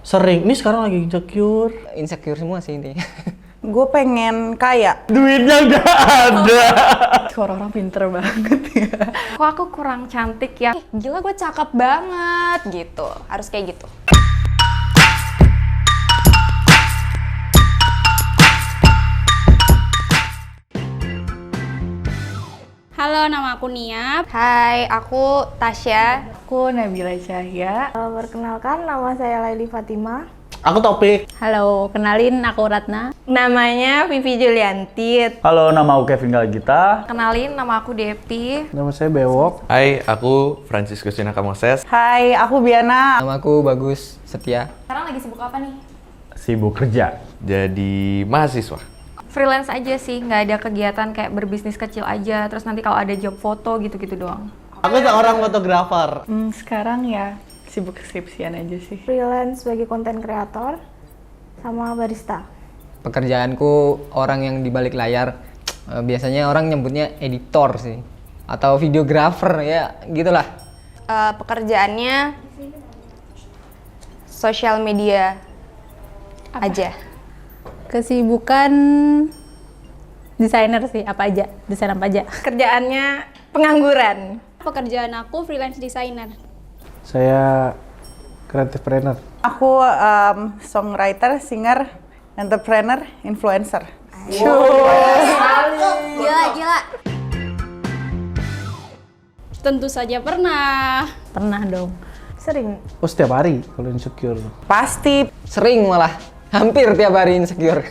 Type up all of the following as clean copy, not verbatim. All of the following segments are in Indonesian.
Sering, ini sekarang lagi insecure. Insecure semua sih intinya. Gue pengen kaya. Duitnya nggak ada. Orang-orang pinter banget ya. Kok aku kurang cantik ya? Gila gue cakep banget gitu. Harus kayak gitu. Halo, nama aku Nia. Hai, aku Tasya. Aku Nabila Cahya. Perkenalkan, nama saya Laili Fatima. Aku Topik. Halo, kenalin aku Ratna. Namanya Vivi Julianti. Halo, nama aku Kevin Galgita. Kenalin, nama aku Depi. Nama saya Bewok. Hai, aku Franciscus Sinaka Moses. Hai, aku Biana. Nama aku Bagus Setia. Sekarang lagi sibuk apa nih? Sibuk kerja. Jadi mahasiswa. Freelance aja sih, nggak ada kegiatan kayak berbisnis kecil aja. Terus nanti kalau ada job foto gitu-gitu doang. Aku seorang fotografer. Sekarang ya sibuk skripsian aja sih. Freelance sebagai konten kreator sama barista. Pekerjaanku orang yang di balik layar. Biasanya orang nyebutnya editor sih. Atau videographer ya, gitulah. Pekerjaannya sosial media aja. Kesibukan desainer sih, apa aja? Desain apa aja? Kerjaannya pengangguran. Pekerjaan aku freelance designer. Saya creative planner. Aku songwriter, singer, entrepreneur, influencer. Gila. Tentu saja pernah. Pernah dong. Sering. Oh, setiap hari kalau insecure. Pasti Sering malah. Hampir tiap hari insecure.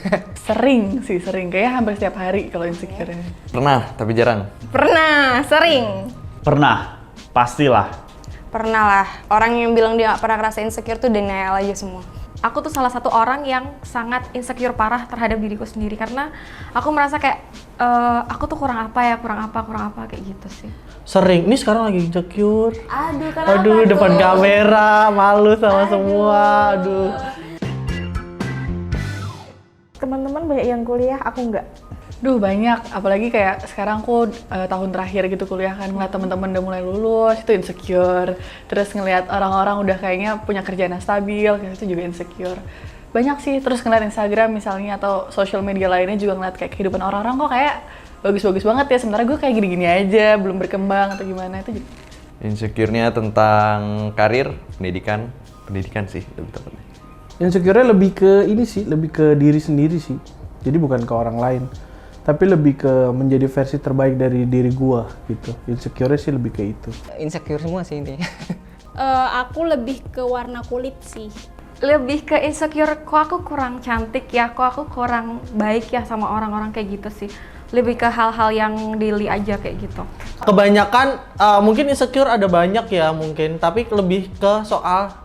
sering. Kayaknya hampir setiap hari kalau insecure ini. Pernah, tapi jarang. Pernah, sering. Pernah, pastilah. Pernah lah. Orang yang bilang dia gak pernah ngerasain insecure tuh denial aja semua. Aku tuh salah satu orang yang sangat insecure parah terhadap diriku sendiri. Karena aku merasa kayak, aku tuh kurang apa kayak gitu sih. Sering, ini sekarang lagi insecure. Aduh, kenapa Aduh, depan tuh? kamera, malu sama semua. Aduh. Teman-teman banyak yang kuliah, aku enggak. Duh banyak, apalagi kayak sekarang aku tahun terakhir gitu kuliah kan, ngeliat teman-teman udah mulai lulus, itu insecure. Terus ngeliat orang-orang udah kayaknya punya kerjaan yang stabil, kayak itu juga insecure. Banyak sih, terus ngeliat Instagram misalnya atau social media lainnya juga ngeliat kayak kehidupan orang-orang kok kayak bagus-bagus banget ya, sementara gue kayak gini-gini aja, belum berkembang atau gimana, itu juga. Insecure-nya tentang karir, pendidikan sih lebih tepatnya. Insecure-nya lebih ke ini sih, lebih ke diri sendiri sih. Jadi bukan ke orang lain, tapi lebih ke menjadi versi terbaik dari diri gua gitu. Insecure-nya sih lebih ke itu. Insecure semua sih intinya. Aku lebih ke warna kulit sih. Lebih ke insecure, kok aku kurang cantik ya, kok aku kurang baik ya sama orang-orang kayak gitu sih. Lebih ke hal-hal yang daily aja kayak gitu. Kebanyakan, mungkin insecure ada banyak ya mungkin, tapi lebih ke soal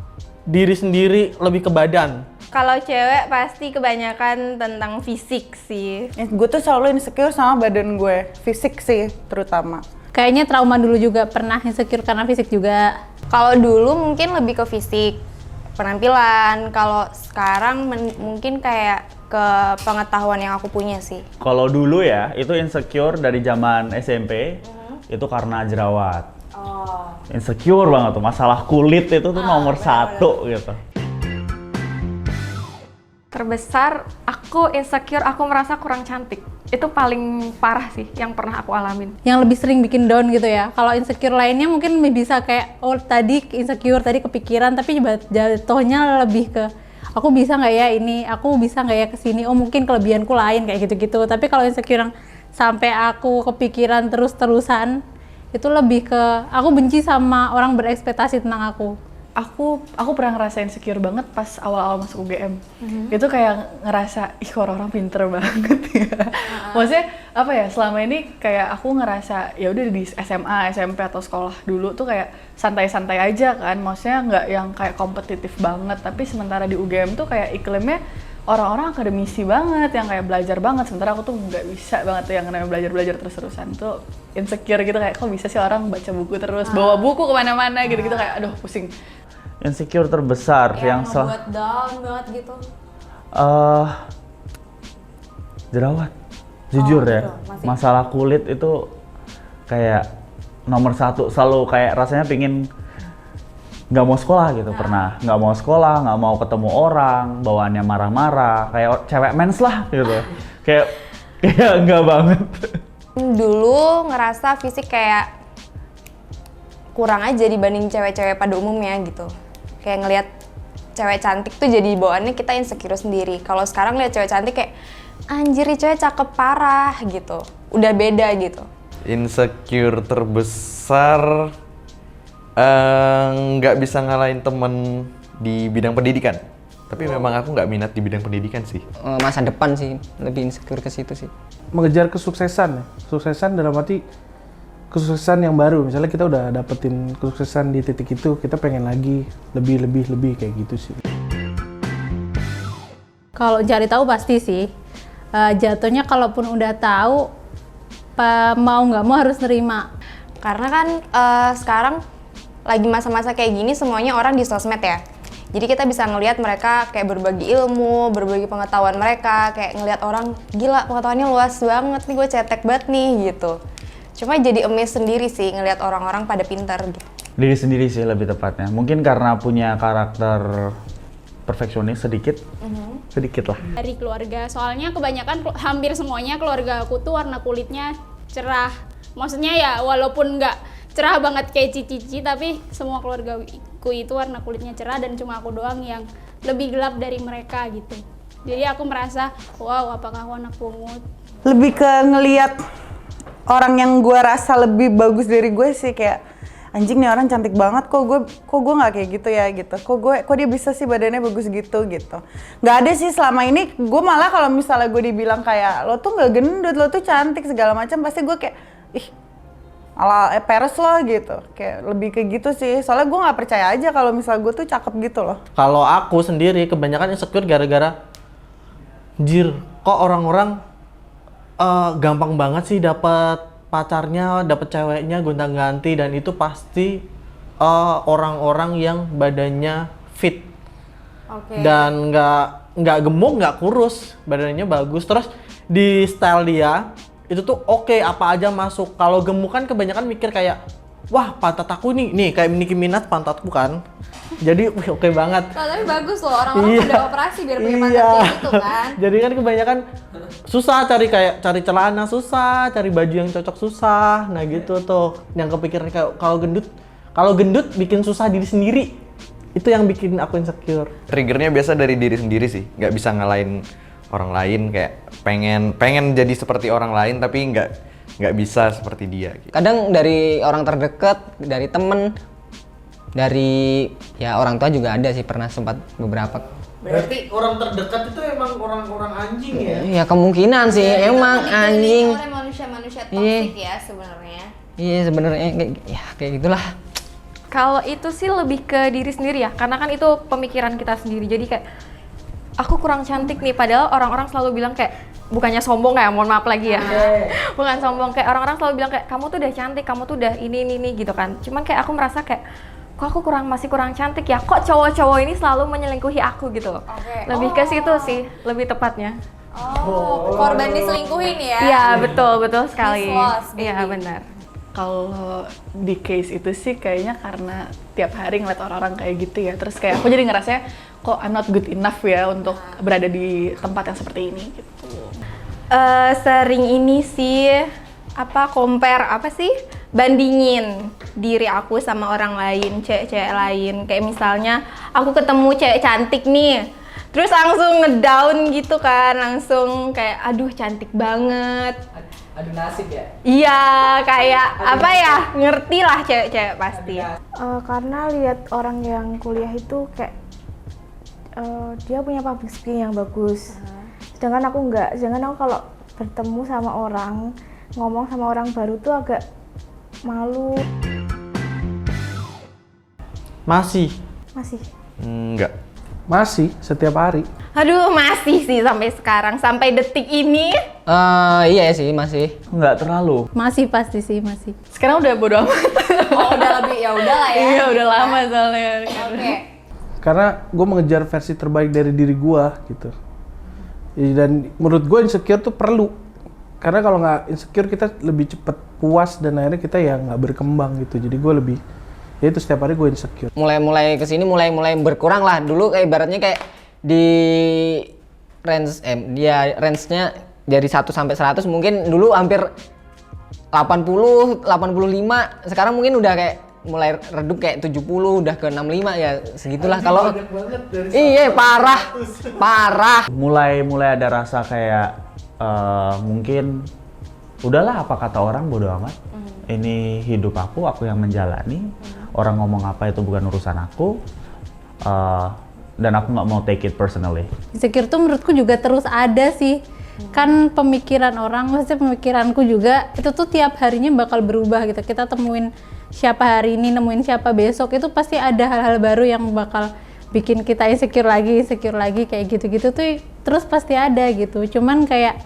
diri sendiri, lebih ke badan. Kalau cewek pasti kebanyakan tentang fisik sih. Gue tuh selalu insecure sama badan gue, fisik sih terutama. Kayaknya trauma dulu juga pernah insecure karena fisik juga. Kalau dulu mungkin lebih ke fisik, penampilan. Kalau sekarang mungkin kayak ke pengetahuan yang aku punya sih. Kalau dulu ya, itu insecure dari zaman SMP, itu karena jerawat. Insecure banget tuh, masalah kulit itu tuh nomor satu gitu. Terbesar, aku insecure, aku merasa kurang cantik. Itu paling parah sih yang pernah aku alamin. Yang lebih sering bikin down gitu ya. Kalau insecure lainnya mungkin bisa kayak, oh tadi insecure, tadi kepikiran, tapi jatuhnya lebih ke aku bisa nggak ya ini, aku bisa nggak ya kesini, oh mungkin kelebihanku lain kayak gitu-gitu. Tapi kalau insecure yang sampai aku kepikiran terus-terusan, itu lebih ke aku benci sama orang berekspektasi tentang aku. Aku pernah ngerasain insecure banget pas awal-awal masuk UGM. Itu kayak ngerasa, ih kok orang pinter banget ya. Maksudnya apa ya, selama ini kayak aku ngerasa ya udah di SMA, SMP atau sekolah dulu tuh kayak santai-santai aja kan. Maksudnya nggak yang kayak kompetitif banget. Tapi sementara di UGM tuh kayak iklimnya orang-orang akademisi banget, yang kayak belajar banget. Sementara aku tuh nggak bisa banget tuh yang namanya belajar terus-terusan tuh insecure gitu, kayak kok bisa sih orang baca buku terus, bawa buku kemana-mana gitu-gitu, kayak aduh pusing. Insecure terbesar yang ngebuat down banget gitu. Jerawat. Jujur ya, masalah kulit itu kayak nomor satu, selalu kayak rasanya pingin nggak mau sekolah gitu, pernah nggak mau sekolah, nggak mau ketemu orang, bawaannya marah-marah, kayak cewek mens lah gitu. kayak nggak banget. Dulu ngerasa fisik kayak kurang aja dibanding cewek-cewek pada umumnya gitu. Kayak ngelihat cewek cantik tuh jadi bawaannya kita insecure sendiri. Kalau sekarang lihat cewek cantik kayak anjir nih cewek cakep parah gitu. Udah beda gitu. Insecure terbesar nggak bisa ngalahin temen di bidang pendidikan. Tapi memang aku nggak minat di bidang pendidikan sih. Masa depan sih, lebih insecure ke situ sih. Mengejar kesuksesan ya. Kesuksesan dalam arti kesuksesan yang baru. Misalnya kita udah dapetin kesuksesan di titik itu, kita pengen lagi lebih kayak gitu sih. Kalau cari tahu pasti sih. Jatuhnya kalaupun udah tahu, mau nggak mau harus nerima. Karena kan sekarang lagi masa-masa kayak gini semuanya orang di sosmed ya. Jadi kita bisa ngelihat mereka kayak berbagi ilmu, berbagi pengetahuan mereka, kayak ngelihat orang gila pengetahuannya luas banget nih, gue cetek banget nih gitu. Cuma jadi amazed sendiri sih ngelihat orang-orang pada pintar gitu. Diri sendiri sih lebih tepatnya. Mungkin karena punya karakter perfeksionis sedikit lah. Dari keluarga, soalnya kebanyakan hampir semuanya keluarga aku tuh warna kulitnya cerah. Maksudnya ya walaupun nggak cerah banget kayak Cici, tapi semua keluargaku itu warna kulitnya cerah dan cuma aku doang yang lebih gelap dari mereka gitu. Jadi aku merasa, wow, apakah aku anak pungut? Lebih ke ngelihat orang yang gue rasa lebih bagus dari gue sih, kayak anjing nih orang cantik banget, kok gue nggak kayak gitu ya gitu. Kok dia bisa sih badannya bagus gitu. Nggak ada sih selama ini. Gue malah kalau misalnya gue dibilang kayak lo tuh nggak gendut, lo tuh cantik segala macam, pasti gue kayak ih ala peres lo gitu, kayak lebih kayak gitu sih. Soalnya gue nggak percaya aja kalau misalnya gue tuh cakep gitu loh. Kalau aku sendiri kebanyakan insecure gara-gara jir, kok orang-orang gampang banget sih dapat pacarnya, dapat ceweknya gonta-ganti, dan itu pasti orang-orang yang badannya fit. Dan nggak gemuk, nggak kurus, badannya bagus. Terus di style dia itu tuh oke, apa aja masuk. Kalau gemuk kan kebanyakan mikir kayak, wah pantat aku nih kayak Nicki Minaj pantatku kan. Jadi oke banget. Tapi bagus loh, orang-orang udah operasi biar punya pantat kayak gitu kan. Jadi kan kebanyakan susah cari celana susah, cari baju yang cocok susah. Nah gitu tuh yang kepikiran kayak kalau gendut bikin susah diri sendiri. Itu yang bikin aku insecure. Triggernya biasa dari diri sendiri sih, nggak bisa ngalahin orang lain, kayak pengen jadi seperti orang lain tapi nggak bisa seperti dia gitu. Kadang dari orang terdekat, dari temen, dari ya orang tua juga ada sih, pernah sempat beberapa. Berarti orang terdekat itu emang orang-orang anjing ya? Ya kemungkinan sih, emang anjing. Manusia-manusia toksik ya sebenarnya. Iya sebenarnya kayak gitulah. Kalau itu sih lebih ke diri sendiri ya, karena kan itu pemikiran kita sendiri. Jadi kayak aku kurang cantik nih, padahal orang-orang selalu bilang kayak, bukannya sombong kayak, mohon maaf lagi ya. Bukan sombong, kayak orang-orang selalu bilang kayak kamu tuh udah cantik, kamu tuh udah ini gitu kan. Cuman kayak aku merasa kayak kok aku masih kurang cantik ya, kok cowok-cowok ini selalu menyelingkuhi aku gitu loh. Lebih ke situ sih, lebih tepatnya. Korban diselingkuhin ya? Iya, betul sekali. Iya, benar. Kalau di case itu sih kayaknya karena tiap hari ngeliat orang-orang kayak gitu ya, terus kayak aku jadi ngerasanya kok I'm not good enough ya untuk berada di tempat yang seperti ini gitu. Sering ini sih bandingin diri aku sama orang lain, cewek-cewek lain. Kayak misalnya aku ketemu cewek cantik nih, terus langsung ngedown gitu kan, langsung kayak aduh cantik banget. Aduh nasib ya? Iya, kayak ngerti lah cewek-cewek pasti. Karena lihat orang yang kuliah itu kayak dia punya public speaking yang bagus. Sedangkan aku enggak. Sedangkan aku kalau bertemu sama orang, ngomong sama orang baru tuh agak malu. Masih? Enggak. Masih, setiap hari. Aduh, masih sih sampai sekarang, sampai detik ini. Iya sih, masih. Nggak terlalu. Masih pasti sih, masih. Sekarang udah bodo amat. Oh, udah lebih, ya udah lah ya. Iya, udah lama soalnya. Oke. Karena gue mengejar versi terbaik dari diri gue gitu. Dan menurut gue insecure tuh perlu. Karena kalau nggak insecure kita lebih cepet puas dan akhirnya kita ya nggak berkembang gitu. Jadi gue lebih Ya itu setiap hari gue insecure. Mulai kesini mulai berkurang lah. Dulu kayak ibaratnya kayak di range-nya dari 1 sampai 100 mungkin dulu hampir 80, 85. Sekarang mungkin udah kayak mulai redup kayak 70, udah ke 65 ya segitulah. Kalau iya parah. Mulai ada rasa kayak mungkin udahlah apa kata orang bodo amat. Ini hidup aku yang menjalani. Orang ngomong apa itu bukan urusan aku. Dan aku nggak mau take it personally. Insecure tuh menurutku juga terus ada sih. Kan pemikiran orang, maksudnya pemikiranku juga itu tuh tiap harinya bakal berubah gitu. Kita temuin siapa hari ini, nemuin siapa besok, itu pasti ada hal-hal baru yang bakal bikin kita insecure lagi kayak gitu-gitu tuh terus pasti ada gitu. Cuman kayak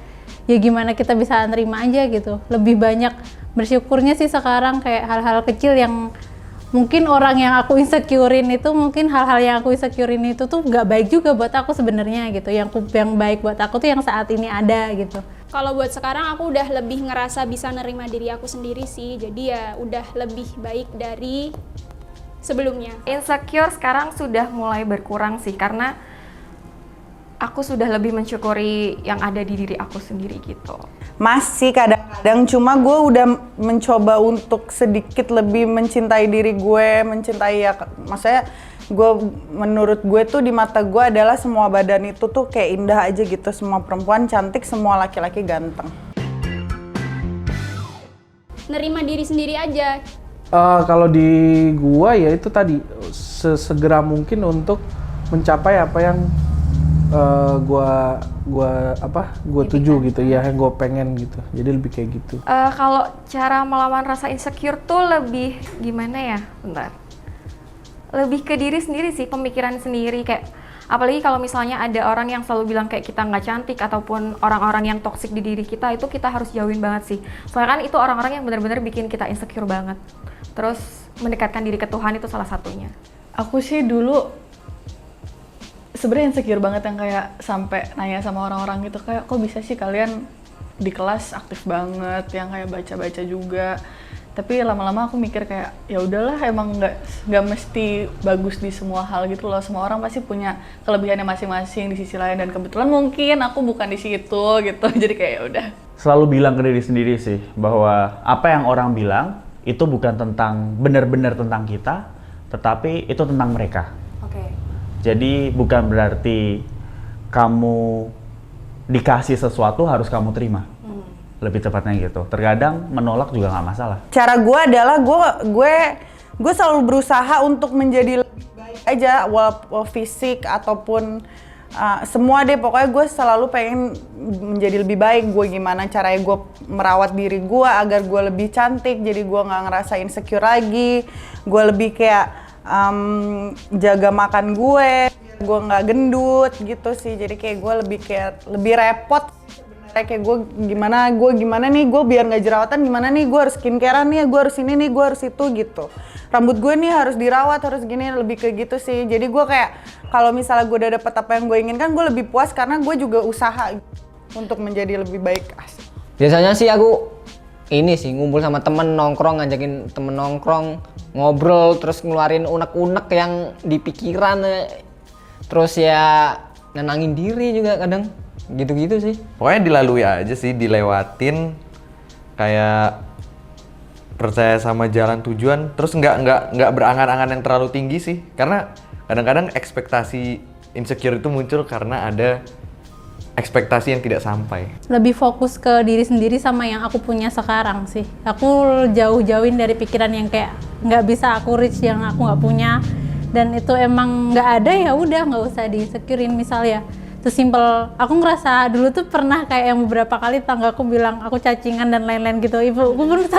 ya gimana kita bisa nerima aja gitu. Lebih banyak bersyukurnya sih sekarang kayak hal-hal kecil yang mungkin orang yang aku insecurein itu, mungkin hal-hal yang aku insecurein itu tuh nggak baik juga buat aku sebenarnya gitu. Yang baik buat aku tuh yang saat ini ada gitu. Kalau buat sekarang aku udah lebih ngerasa bisa nerima diri aku sendiri sih. Jadi ya udah lebih baik dari sebelumnya. Insecure sekarang sudah mulai berkurang sih, karena aku sudah lebih mensyukuri yang ada di diri aku sendiri gitu. Masih kadang-kadang, cuma gue udah mencoba untuk sedikit lebih mencintai diri gue, mencintai ya, maksudnya menurut gue tuh di mata gue adalah semua badan itu tuh kayak indah aja gitu, semua perempuan cantik, semua laki-laki ganteng. Nerima diri sendiri aja. Kalau di gua ya itu tadi sesegera mungkin untuk mencapai apa yang gue tuju gitu ya, yang gue pengen gitu. Jadi lebih kayak gitu. Kalau cara melawan rasa insecure tuh lebih gimana ya? Bentar. Lebih ke diri sendiri sih, pemikiran sendiri kayak, apalagi kalau misalnya ada orang yang selalu bilang kayak kita nggak cantik ataupun orang-orang yang toksik di diri kita, itu kita harus jauhin banget sih. Soalnya kan itu orang-orang yang benar-benar bikin kita insecure banget. Terus mendekatkan diri ke Tuhan itu salah satunya. Aku sih dulu sebenarnya insecure banget yang kayak sampai nanya sama orang-orang gitu, kayak kok bisa sih kalian di kelas aktif banget, yang kayak baca-baca juga. Tapi lama-lama aku mikir kayak ya udahlah, emang nggak mesti bagus di semua hal gitu loh. Semua orang pasti punya kelebihannya masing-masing di sisi lain, dan kebetulan mungkin aku bukan di situ gitu. Jadi kayak ya udah. Selalu bilang ke diri sendiri sih bahwa apa yang orang bilang itu bukan tentang benar-benar tentang kita, tetapi itu tentang mereka. Oke. Jadi bukan berarti kamu dikasih sesuatu harus kamu terima. Lebih tepatnya gitu. Terkadang menolak juga nggak masalah. Cara gue adalah gue selalu berusaha untuk menjadi lebih baik aja, walaupun fisik ataupun semua deh. Pokoknya gue selalu pengen menjadi lebih baik. Gue gimana caranya gue merawat diri gue agar gue lebih cantik. Jadi gue nggak ngerasa insecure lagi. Gue lebih kayak jaga makan gue nggak gendut gitu sih. Jadi kayak gue lebih repot. Kayak gue gimana nih gue biar nggak jerawatan, gimana nih gue harus skincarean nih, gue harus ini nih, gue harus itu gitu. Rambut gue nih harus dirawat, harus gini, lebih ke gitu sih. Jadi gue kayak kalau misalnya gue udah dapet apa yang gue inginkan, gue lebih puas karena gue juga usaha untuk menjadi lebih baik. Biasanya sih aku ini sih ngumpul sama temen nongkrong, ngajakin temen nongkrong, ngobrol, terus ngeluarin unek-unek yang di pikiran, terus ya nenangin diri juga kadang. Gitu-gitu sih. Pokoknya dilalui aja sih, dilewatin, kayak percaya sama jalan tujuan, terus nggak berangan-angan yang terlalu tinggi sih, karena kadang-kadang ekspektasi insecure itu muncul karena ada ekspektasi yang tidak sampai. Lebih fokus ke diri sendiri sama yang aku punya sekarang sih. Aku jauh-jauhin dari pikiran yang kayak nggak bisa aku reach yang aku nggak punya, dan itu emang nggak ada, ya udah nggak usah di-insecurein. Misalnya sesimpel, aku ngerasa dulu tuh pernah kayak yang beberapa kali tanggaku bilang aku cacingan dan lain-lain gitu. Ibuku pun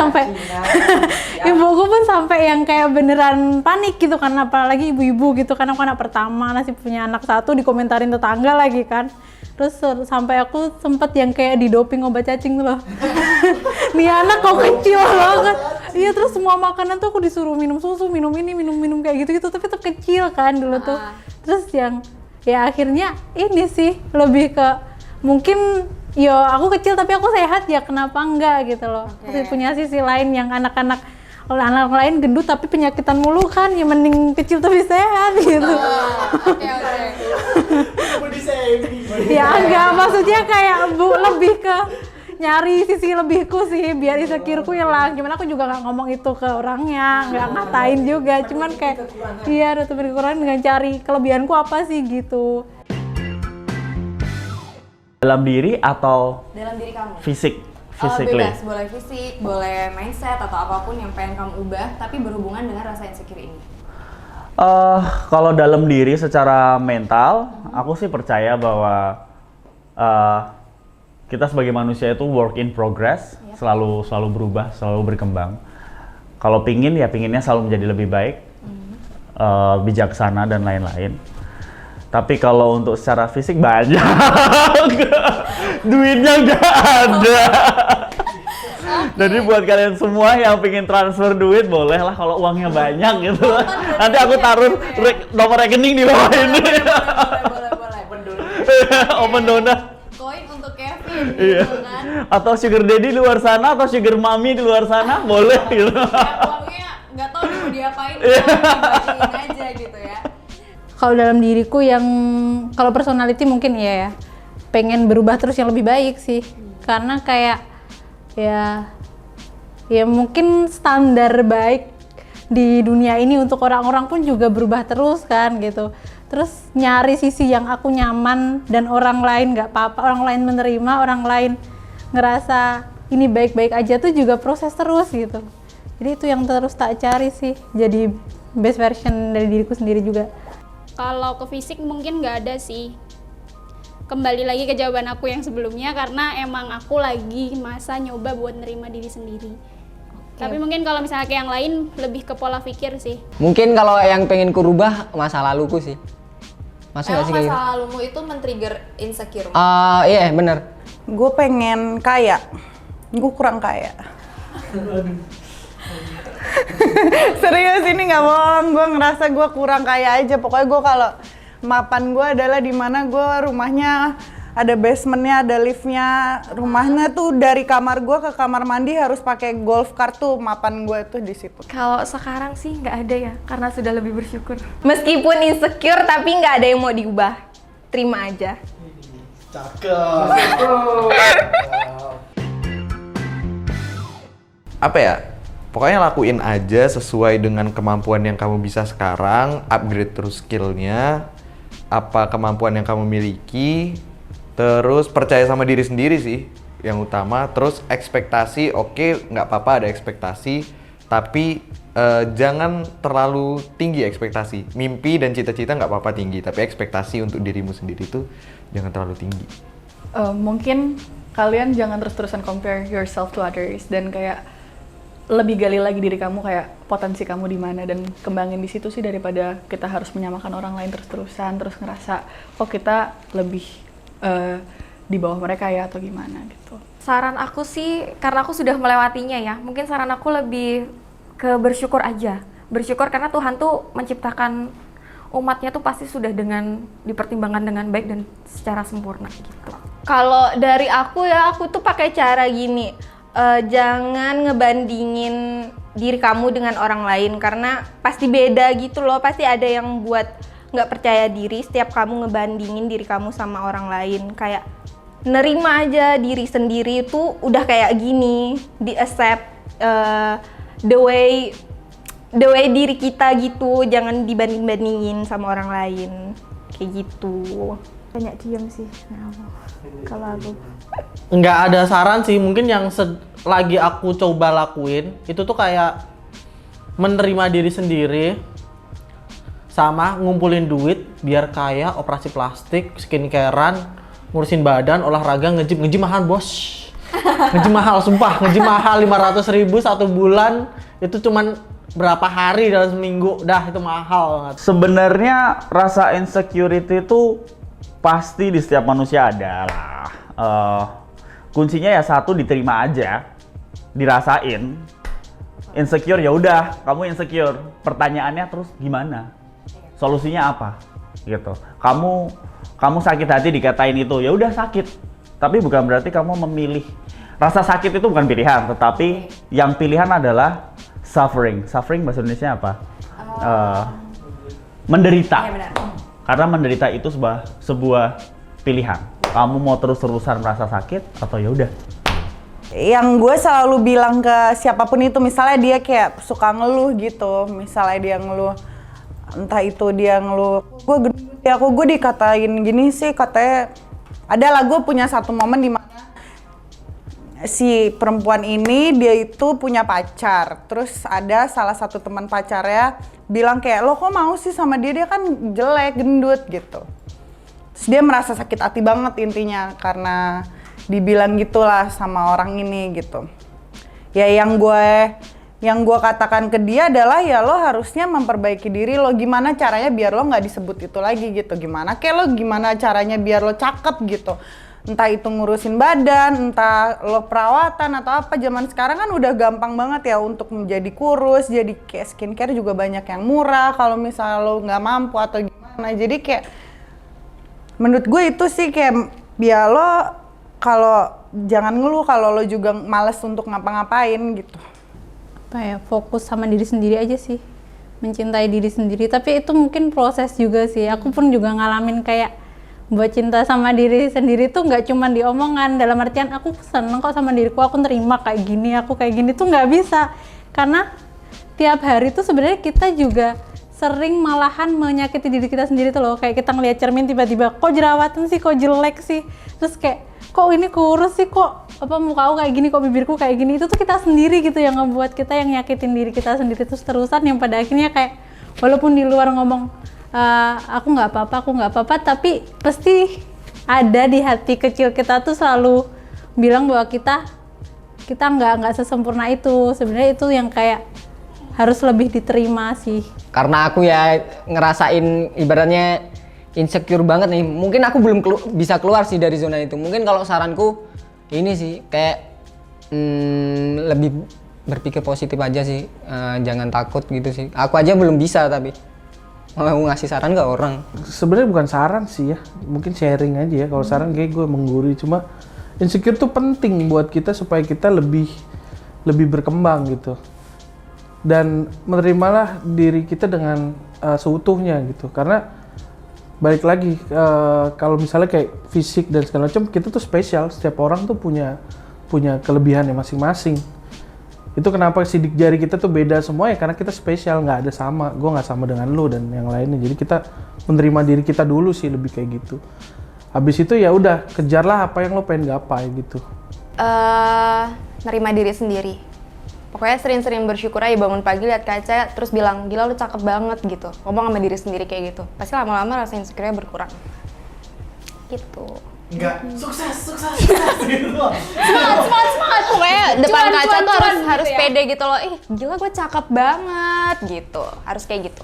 sampai yang kayak beneran panik gitu kan, apalagi ibu-ibu gitu kan, aku anak pertama, masih punya anak satu, dikomentarin tetangga lagi kan. Terus sampai aku sempet yang kayak didoping obat cacing loh. Nih anak kok kecil banget. Iya, terus semua makanan tuh aku disuruh minum susu, minum ini, minum kayak gitu-gitu, tapi tuh kecil kan dulu tuh. Terus yang ya akhirnya ini sih lebih ke mungkin yo aku kecil tapi aku sehat, ya kenapa enggak gitu loh. Punya sisi lain yang anak-anak Kalau anak lain gendut tapi penyakitan mulu kan, ya mending kecil tapi sehat gitu. Ya enggak, maksudnya kayak lebih ke nyari sisi lebihku sih, biar insecure-ku hilang. Cuman aku juga nggak ngomong itu ke orangnya, nggak ngatain juga. Cuman kayak iya nutupin kekurangan dengan cari kelebihanku apa sih gitu. Dalam diri atau Dalam diri kamu. fisik? Bebas, Physically? boleh fisik, boleh mindset atau apapun yang pengen kamu ubah, tapi berhubungan dengan rasa insecure ini. Kalau dalam diri secara mental, aku sih percaya bahwa kita sebagai manusia itu work in progress, selalu berubah, selalu berkembang. Kalau pingin ya pinginnya selalu menjadi lebih baik, bijaksana dan lain-lain. Tapi kalau untuk secara fisik banyak, duitnya nggak ada. Jadi buat kalian semua yang pengen transfer duit boleh lah kalau uangnya banyak gitu. Nanti aku taruh nomor rekening di bawah ini. Open donor. Koin untuk Kevin, Iya. gitu kan? Atau sugar daddy di luar sana atau sugar mommy di luar sana boleh gitu. Uangnya nggak tahu mau diapain, dibagiin aja gitu ya. Kalau dalam diriku yang kalau personality mungkin iya ya, pengen berubah terus yang lebih baik sih, karena kayak ya mungkin standar baik di dunia ini untuk orang-orang pun juga berubah terus kan gitu. Terus nyari sisi yang aku nyaman dan orang lain nggak apa-apa, orang lain menerima, orang lain ngerasa ini baik-baik aja tuh juga proses terus gitu. Jadi itu yang terus tak cari sih, jadi best version dari diriku sendiri juga. Kalau ke fisik mungkin nggak ada sih. Kembali lagi ke jawaban aku yang sebelumnya, karena emang aku lagi masa nyoba buat nerima diri sendiri. Tapi mungkin kalau misalnya kayak yang lain lebih ke pola pikir sih. Mungkin kalau yang pengen kurubah masa laluku sih. Masuk nggak Emang sih kayak gitu? masa lalumu itu men-trigger insecure? Iya bener. Gue pengen kaya, gue kurang kaya. Serius ini nggak bohong, gue ngerasa gue kurang kaya aja. Pokoknya gue kalau mapan gue adalah di mana gue rumahnya ada basementnya, ada liftnya. Rumahnya tuh dari kamar gue ke kamar mandi harus pakai golf cart tuh, mapan gue tuh di situ. Kalau sekarang sih nggak ada ya, karena sudah lebih bersyukur. Meskipun insecure, tapi nggak ada yang mau diubah. Terima aja. Apa ya? Pokoknya lakuin aja sesuai dengan kemampuan yang kamu bisa sekarang, upgrade terus skillnya, apa kemampuan yang kamu miliki, terus percaya sama diri sendiri sih yang utama. Terus ekspektasi, oke, nggak apa-apa ada ekspektasi, tapi jangan terlalu tinggi ekspektasi. Mimpi dan cita-cita nggak apa-apa tinggi, tapi ekspektasi untuk dirimu sendiri tuh jangan terlalu tinggi. Mungkin kalian jangan terus-terusan compare yourself to others dan kayak lebih gali lagi diri kamu, kayak potensi kamu di mana dan kembangin di situ sih, daripada kita harus menyamakan orang lain terus-terusan terus ngerasa kok kita lebih di bawah mereka ya atau gimana gitu. Saran aku sih, karena aku sudah melewatinya ya, mungkin saran aku lebih ke bersyukur aja. Bersyukur karena Tuhan tuh menciptakan umatnya tuh pasti sudah dengan dipertimbangkan dengan baik dan secara sempurna gitu. Kalau dari aku ya, aku tuh pakai cara gini, jangan ngebandingin diri kamu dengan orang lain karena pasti beda gitu loh, pasti ada yang buat nggak percaya diri setiap kamu ngebandingin diri kamu sama orang lain. Kayak nerima aja diri sendiri itu udah kayak gini, di accept the way diri kita gitu, jangan dibanding-bandingin sama orang lain kayak gitu. Banyak diem sih kalau aku. Nggak ada saran sih, mungkin yang lagi aku coba lakuin itu tuh kayak menerima diri sendiri sama ngumpulin duit biar kaya, operasi plastik, skincarean, ngurusin badan, olahraga, nge-gym mahal bos. Nge-gym mahal, sumpah, nge-gym mahal 500.000 1 bulan, itu cuman berapa hari dalam seminggu, dah itu mahal banget. Sebenarnya rasa insecurity itu pasti di setiap manusia ada lah. Kuncinya ya satu, diterima aja, dirasain. Insecure ya udah, kamu insecure. Pertanyaannya terus gimana? Solusinya apa? Gitu. Kamu sakit hati dikatain itu, ya udah sakit. Tapi bukan berarti kamu memilih. Rasa sakit itu bukan pilihan, tetapi yang pilihan adalah Suffering bahasa Indonesia apa? Menderita. Iya, benar. Karena menderita itu sebuah pilihan. Kamu mau terus-terusan merasa sakit atau ya udah. Yang gue selalu bilang ke siapapun itu, misalnya dia kayak suka ngeluh gitu, misalnya dia ngeluh, entah itu dia ngeluh, gue dikatain gini sih, katanya adalah gue punya satu momen di mana si perempuan ini dia itu punya pacar, terus ada salah satu teman pacarnya bilang kayak, lo kok mau sih sama dia kan jelek, gendut gitu. Terus dia merasa sakit hati banget intinya karena dibilang gitulah sama orang ini gitu. Ya yang gue katakan ke dia adalah ya lo harusnya memperbaiki diri lo, gimana caranya biar lo nggak disebut itu lagi gitu, gimana caranya biar lo cakep gitu. Entah itu ngurusin badan, entah lo perawatan atau apa. Zaman sekarang kan udah gampang banget ya untuk menjadi kurus, jadi kayak skincare juga banyak yang murah kalau misalnya lo nggak mampu atau gimana. Jadi kayak menurut gue itu sih kayak ya lo kalau jangan ngeluh kalau lo juga males untuk ngapa-ngapain gitu. Apa ya, fokus sama diri sendiri aja sih, mencintai diri sendiri. Tapi itu mungkin proses juga sih. Aku pun juga ngalamin kayak buat cinta sama diri sendiri tuh nggak cuma di omongan, dalam artian aku seneng kok sama diriku, aku nerima kayak gini, aku kayak gini tuh nggak bisa, karena tiap hari tuh sebenarnya kita juga sering malahan menyakiti diri kita sendiri tuh loh. Kayak kita ngeliat cermin tiba-tiba kok jerawatan sih, kok jelek sih, terus kayak kok ini kurus sih, kok apa muka aku kayak gini, kok bibirku kayak gini. Itu tuh kita sendiri gitu yang ngebuat kita yang nyakitin diri kita sendiri terus terusan, yang pada akhirnya kayak walaupun di luar ngomong aku nggak apa-apa, tapi pasti ada di hati kecil kita tuh selalu bilang bahwa kita nggak sesempurna itu. Sebenarnya itu yang kayak harus lebih diterima sih. Karena aku ya ngerasain ibaratnya insecure banget nih. Mungkin aku belum bisa keluar sih dari zona itu. Mungkin kalau saranku ini sih kayak lebih berpikir positif aja sih. Jangan takut gitu sih. Aku aja belum bisa tapi mau ngasih saran ke orang. Sebenarnya bukan saran sih ya, mungkin sharing aja ya. Kalau saran kayak gue menggurui, cuma insecure tuh penting buat kita supaya kita lebih berkembang gitu. Dan menerimalah diri kita dengan seutuhnya gitu. Karena balik lagi kalau misalnya kayak fisik dan segala macam, kita tuh spesial. Setiap orang tuh punya kelebihannya masing-masing. Itu kenapa sidik jari kita tuh beda semua ya, karena kita spesial, nggak ada sama. Gue nggak sama dengan lo dan yang lainnya. Jadi kita menerima diri kita dulu sih, lebih kayak gitu. Habis itu ya udah kejarlah apa yang lo pengen gapai gitu. Nerima diri sendiri. Pokoknya sering-sering bersyukur aja, bangun pagi lihat kaca terus bilang gila lu cakep banget gitu. Ngomong sama diri sendiri kayak gitu. Pasti lama-lama rasa insecure-nya berkurang. Gitu. Enggak, sukses gitu. Semangat pokoknya depan kaca tuh harus gitu ya. pede gitu loh. Ih, gila gue cakep banget gitu. Harus kayak gitu.